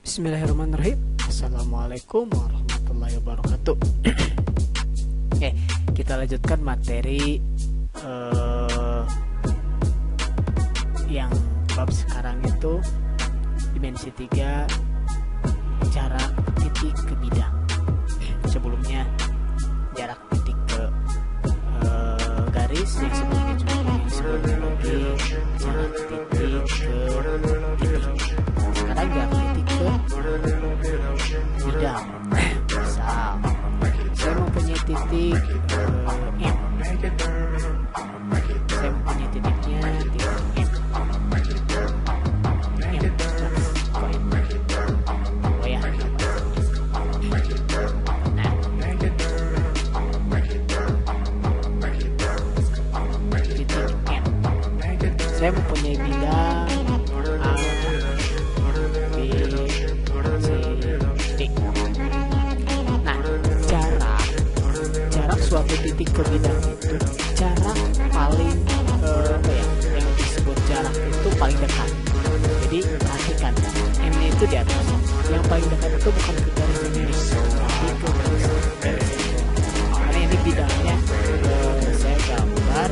Bismillahirrahmanirrahim. Assalamualaikum warahmatullahi wabarakatuh. Oke, kita lanjutkan materi yang bab sekarang itu dimensi 3, jarak titik ke bidang. Sebelumnya jarak titik ke garis, yang sebelumnya lagi jarak titik ke titik. Sekarang jarak titik ke bidang. Misal saya mempunyai titik M. Saya mempunyai titiknya titik M. Oh ya. Nah, titik M. Saya mempunyai bidang A, B, C, D. Nah, jarak suatu titik ke bidang itu jarak paling yang disebut jarak itu paling dekat. Jadi perhatikan, M-nya itu di atas. Yang paling dekat itu bukan ke garis ini, tapi ke garis ini. Karena ini bidangnya saya gambar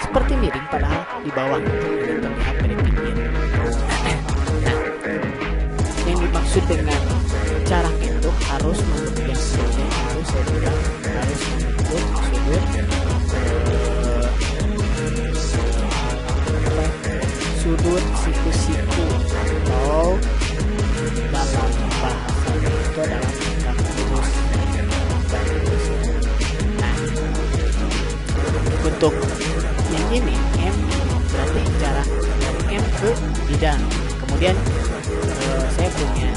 seperti miring, padahal di bawah itu terlihat dari pinggir. Nah, yang dimaksud dengan jarak itu harus membentuk yang sudut itu saya bilang harus membentuk sudut siku-siku, atau dalam bahasa itu adalah tingkat lurus. Nah, untuk yang ini M berarti jarak dari M ke bidang. Kemudian saya punya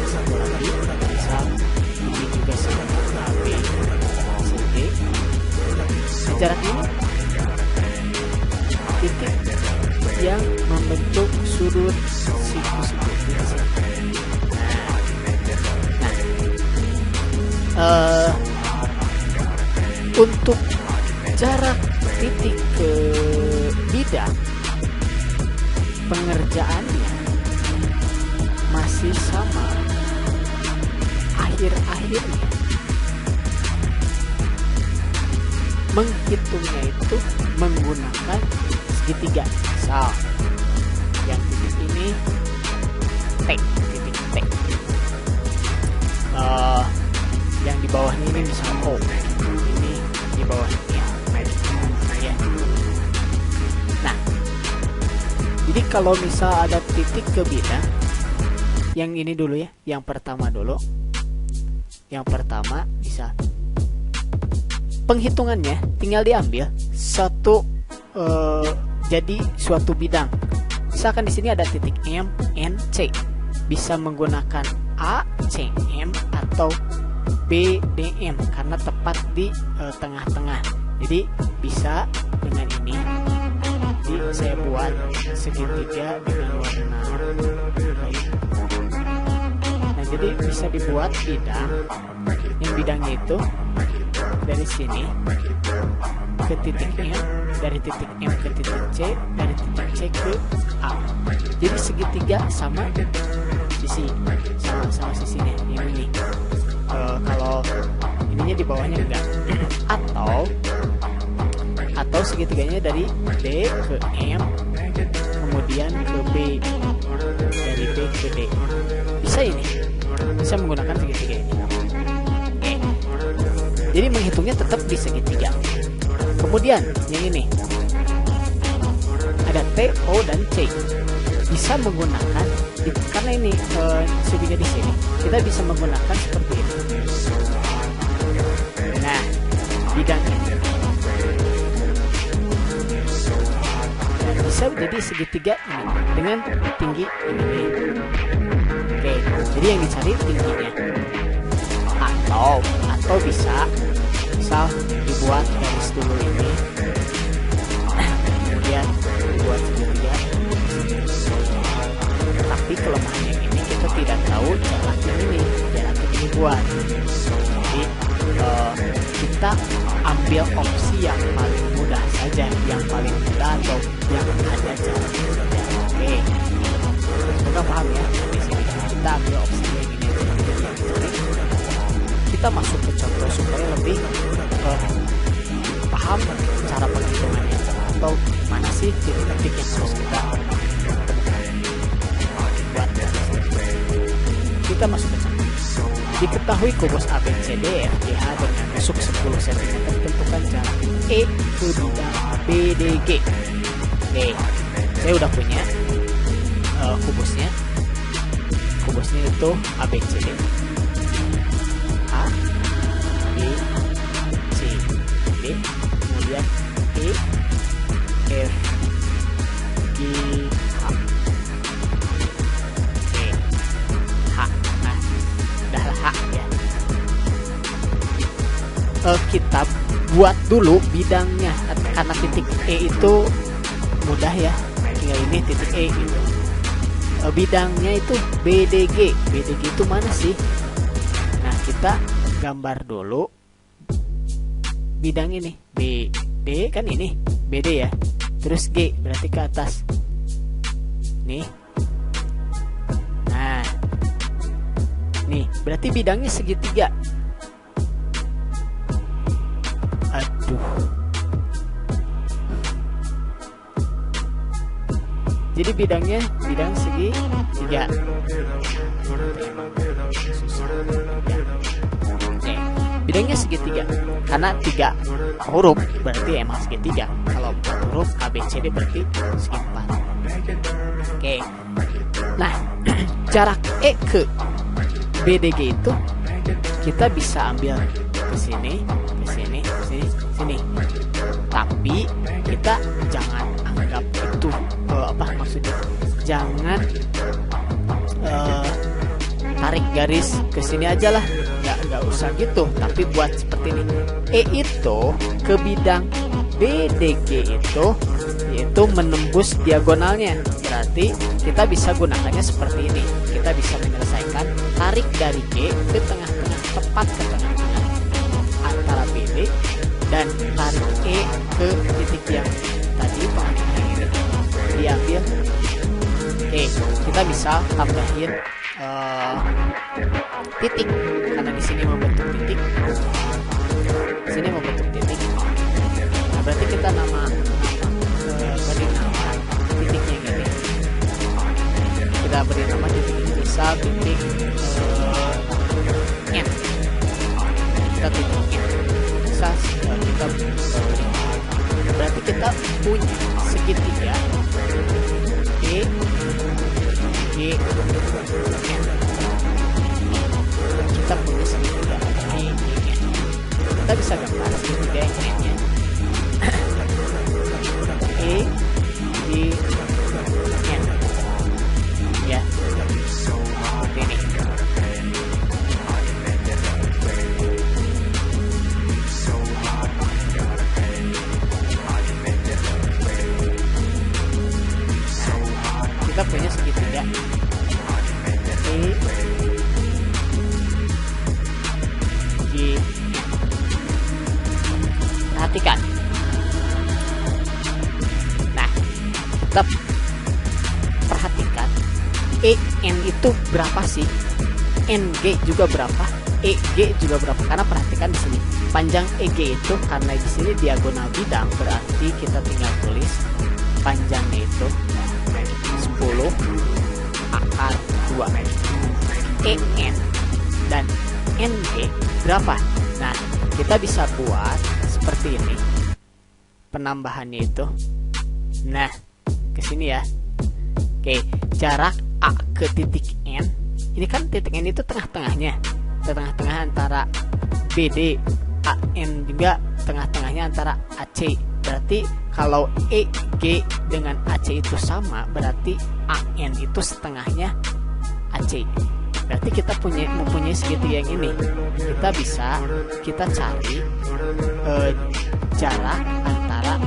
satu lagi, misal ini juga sama A, B, C, D. Nah, jarak ini titik yang membentuk sudut siku-siku. Nah, untuk jarak titik ke bidang, pengerjaannya masih sama. Akhir-akhirnya menghitungnya itu menggunakan segitiga. Misal yang titik ini T, titik T. Yang di bawahnya ini misal O, ini di bawahnya ya. Nah, jadi kalau misal ada titik ke bidang, yang ini dulu ya, yang pertama dulu. Yang pertama bisa penghitungannya tinggal diambil satu jadi suatu bidang. Misalkan di sini ada titik M, N, C. Bisa menggunakan A, C, M atau B, D, M karena tepat di tengah-tengah. Jadi bisa dengan ini. Jadi saya buat segitiga dengan warna kayu. Nah, jadi bisa dibuat bidang. Yang bidangnya itu dari sini ke titik M, dari titik M ke titik C, dari titik C ke A. Jadi segitiga sama sisi, sama sisinya yang ini. Kalau ininya di bawahnya enggak. Atau segitiganya dari D ke M, kemudian ke B, dari B ke D. Bisa ini, bisa menggunakan segitiga ini. Oke. Jadi menghitungnya tetap di segitiga. Kemudian yang ini ada T, O, dan C. Bisa menggunakan karena ini segitiga di sini, kita bisa menggunakan seperti ini. Nah, bidang ini bisa jadi segitiga ini dengan tinggi ini. Oke, jadi yang dicari tingginya. Atau bisa misal dibuat garis dulu ini, kemudian dibuat segitiga. Tapi kelemahannya ini jarak ini, jarak ini dibuat. Jadi kita ambil opsi yang paling mudah saja, yang paling mudah atau yang ada jaraknya saja. Oke, semoga paham ya. Di sini kita ambil opsi yang ini aja. Kita masuk ke contoh supaya lebih paham cara penghitungannya atau mana sih titik-titik yang harus kita buat. Kita masuk ke contoh. Diketahui kubus ABCDFGH dengan besuk 10 cm, tentukan jarak E ke bidang BDG. Oke, saya udah punya kubusnya. Kubusnya itu ABCD, A, B, C, D, kemudian E, F, G, H. Oke, H. Nah, udahlah H ya. Kita buat dulu bidangnya karena titik E itu mudah ya. Tinggal ini titik E gitu. Bidangnya itu BDG. BDG itu mana sih? Nah, kita gambar dulu bidang ini. BD kan ini, BD ya. Terus G berarti ke atas. Nih. Nah. Nih, berarti bidangnya segitiga. Aduh. Jadi bidang segitiga. Bidangnya segitiga karena 3 huruf berarti emang segitiga. Kalau 4 huruf ABCD berarti segi 4. Oke. Nah, jarak E ke BDG itu kita bisa ambil ke sini, ke sini, ke sini, sini. Tapi kita jangan anggap itu apa maksudnya? Jangan tarik garis ke sini aja lah. Nggak usah gitu. Tapi buat seperti ini. E itu ke bidang BDG itu yaitu menembus diagonalnya. Berarti kita bisa gunakannya seperti ini. Kita bisa menyelesaikan tarik dari G ke tengah-tengah, tepat ke tengah-tengah antara BD dan tarik E ke titik yang tadi ini diambil. Oke, kita bisa tambahin titik karena di sini membentuk titik, di sini membentuk titik. Nah, berarti kita beri nama titiknya gini. Kita beri nama titik ini bisa titik N. Kita titik N. Bisa kita berarti kita punya segitiga E, G, N. Kita punya segitiga E, G, N. Kita bisa gambar segitiga yang N-nya E, G, N ya, seperti ini. Kita punya segitiga E, G. Perhatikan. Nah, kita perhatikan EN itu berapa sih? NG juga berapa? EG juga berapa? Karena perhatikan di sini panjang EG itu karena di sini diagonal bidang, berarti kita tinggal tulis panjangnya itu 10 akar 2. EN dan NG berapa? Nah, kita bisa buat seperti ini penambahannya itu. Nah, ke sini ya. Oke, jarak A ke titik N. Ini kan titik N itu tengah-tengahnya. Tengah-tengah antara BD, AN juga tengah-tengahnya antara AC. Berarti kalau EG dengan AC itu sama, berarti AN itu setengahnya AC. Berarti kita mempunyai segitiga yang ini. Kita cari jarak antara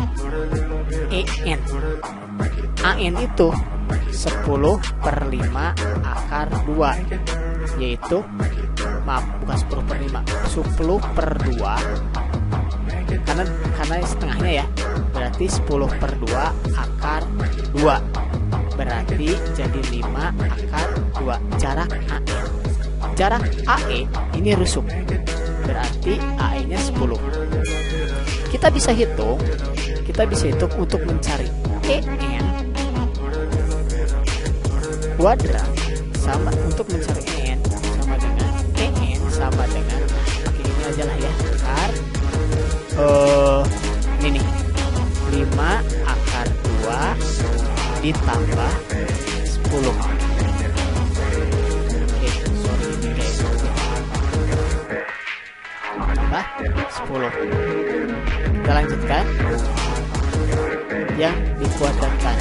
EN AN itu 10 per 5 akar 2, yaitu maaf bukan 10 per 5, 10 per 2, karena setengahnya ya, berarti 10 per 2 akar 2, berarti jadi 5 akar 2. Jarak AE ini rusuk, berarti AE nya 10. Kita bisa hitung untuk mencari EN kuadrat sama, untuk mencari EN sama dengan pakai ini aja lah ya, akar ini nih 5 akar 2 ditambah 10. Tambah 10. Kita lanjutkan yang dikuadratkan.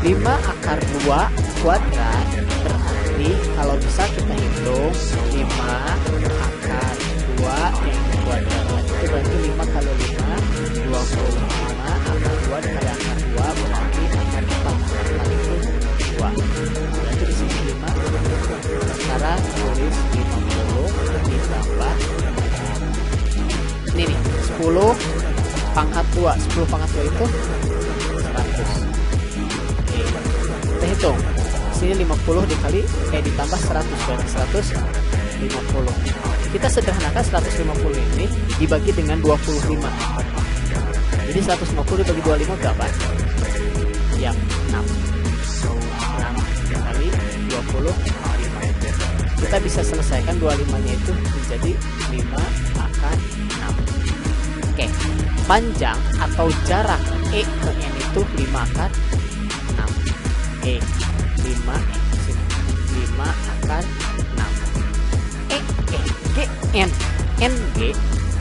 5 akar 2 kuadrat berarti kalau bisa kita hitung 5 akar 2 yang dikuadratkan itu berarti 5 kali 5 25 akar 2 dikali akar 2 berarti akar 4 itu 2, berarti di sini 5. Sekarang tulis 50 ditambah ini nih 10 pangkat 2, 10 pangkat 2 itu 100. Kita hitung sini 50 dikali ditambah 100 berarti 150. Kita sederhanakan 150 ini dibagi dengan 25. Jadi 150 dibagi 25 berapa? Ya 6 dikali 25. Kita bisa selesaikan 25 nya itu menjadi 5 akar 6. Oke, panjang atau jarak E ke N itu 5 akar 6. 5 akar 6.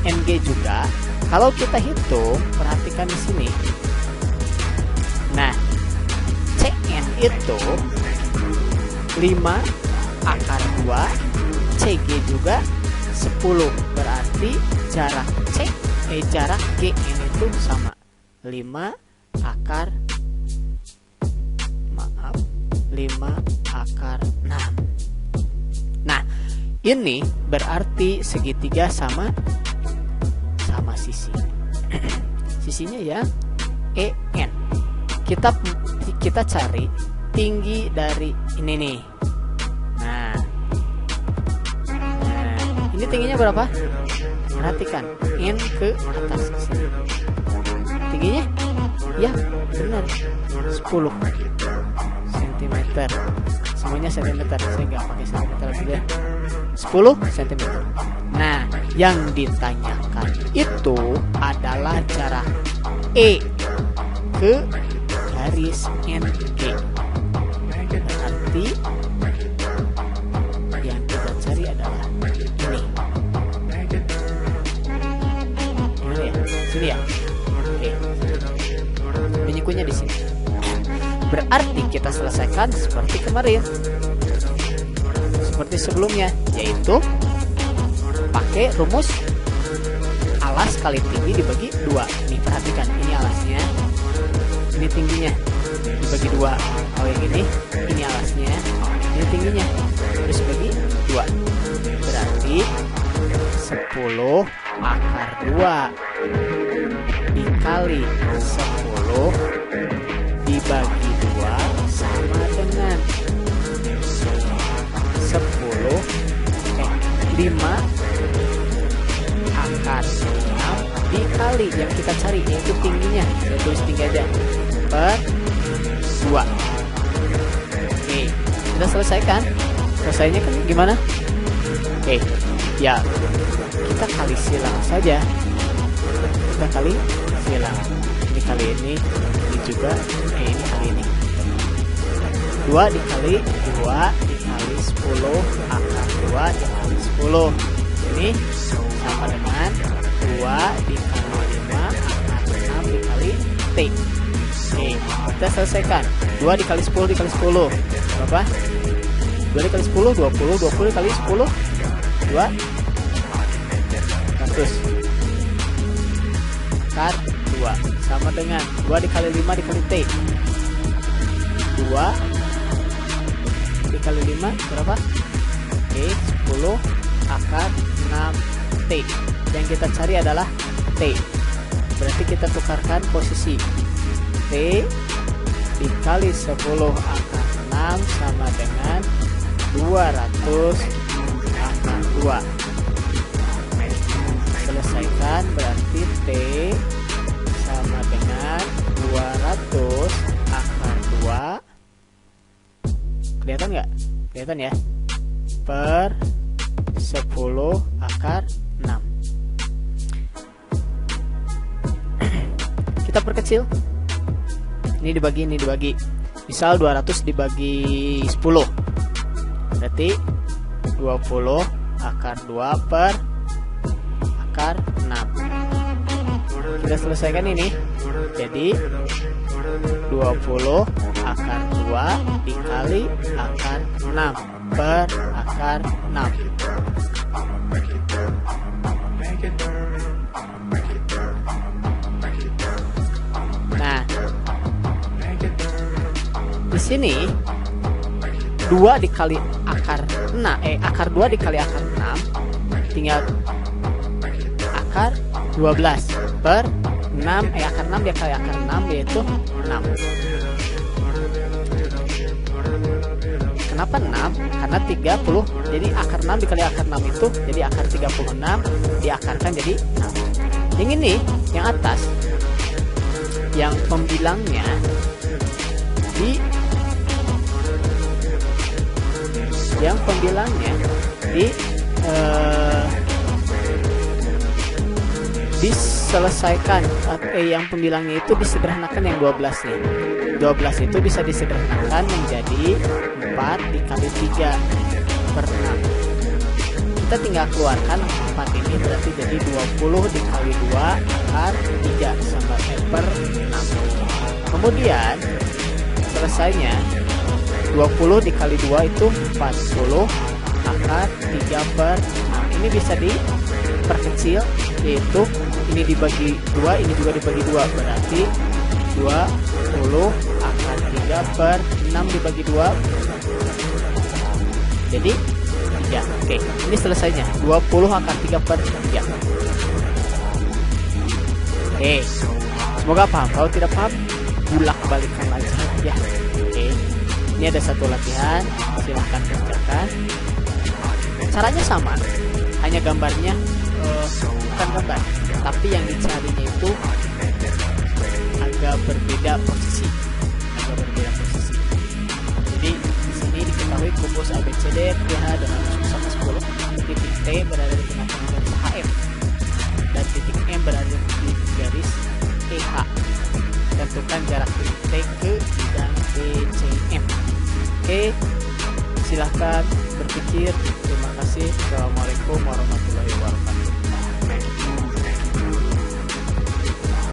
NG juga kalau kita hitung, perhatikan di sini. Nah, CN itu 5 akar 2, CG juga 10, berarti jarak jarak GN itu sama 5 akar 6. Nah, ini berarti segitiga sama sisi. Sisinya ya EN. Kita cari tinggi dari ini nih. Nah, ini tingginya berapa? Perhatikan, N ke atas sini. Tingginya ya benar 10 cm. Semuanya cm, saya nggak pakai cm dulu ya. 10 cm. Nah, yang ditanyakan itu adalah jarak E ke garis NG. Berarti yang kita cari adalah ini. Mana ya? Sini ya. Oke. Penyikunya di sini. Berarti kita selesaikan seperti kemarin, seperti sebelumnya, yaitu pakai rumus alas kali tinggi dibagi 2. Nih perhatikan, ini alasnya, ini tingginya, dibagi 2. Oh yang ini alasnya, ini tingginya, terus bagi 2. Berarti 10 akar 2 dikali 10 dibagi 2 sama dengan 5 akar 6 dikali yang kita cari yaitu tingginya, saya tulis tinggi aja, per 2. Oke, kita selesaikan. Selesainya kan gimana? Oke, ya kita kali silang saja. Kita kali silang. Ini kali ini juga, ini kali ini. 2 dikali 2 dikali 10 akar 2 dikali 10. Ini sama dengan 2 dikali 5 akar 6 dikali T. Oke, kita selesaikan. 2 dikali 10 dikali 10 berapa? 2 dikali 10 20, 20 dikali 10 2 100 akar 5. 2 sama dengan 2 dikali 5 dikali T. 2 dikali 5 berapa? Oke, 10 akar 6T. Yang kita cari adalah T. Berarti kita tukarkan posisi. T dikali 10 akar 6 sama dengan 200 akar 2. Selesaikan, berarti T sama dengan 200 akar 2. Kelihatan nggak? Kelihatan ya? Per 10 akar 6. Kita perkecil. Ini dibagi. Misal 200 dibagi 10. Berarti 20 akar 2 per akar 6. Kita selesaikan ini. Jadi 20 akar 2 dikali akar 6 per akar 6. Nah, di sini 2 dikali akar 6, akar 2 dikali akar 6 tinggal akar 12 per 6, akar 6 dikali akar 6 yaitu 6. Kenapa 6? Karena 30, jadi akar 6 dikali akar 6 itu jadi akar 36 diakarkan jadi 6. Yang ini, yang atas, yang pembilangnya diselesaikan, yang pembilangnya itu disederhanakan yang 12 nih. 12 itu bisa disederhanakan menjadi 4 dikali 3 per 6. Kita tinggal keluarkan 4 ini, berarti jadi 20 dikali 2 akar 3 sama per 6. Kemudian selesainya 20 dikali 2 itu 40 akar 3 per 6. Ini bisa diperkecil, yaitu ini dibagi 2, ini juga dibagi 2, berarti 20 akar 3 per 6 dibagi 2 jadi 3. Oke, ini selesainya 20 akar 3 per 3. Oke, semoga paham. Kalau tidak paham, bolak-balikan lagi ya. Oke, ini ada satu latihan, silahkan kerjakan. Caranya sama, hanya gambarnya bukan gambar, tapi yang dicarinya itu agak berbeda posisi. Jadi di sini diketahui kubus ABCD PH dengan sama 10, titik T berada di tengah-tengah garis HM dan titik M berada di garis EH. Tentukan jarak titik T ke bidang BCM. Oke, silahkan berpikir. Terima kasih. Assalamualaikum warahmatullahi wabarakatuh.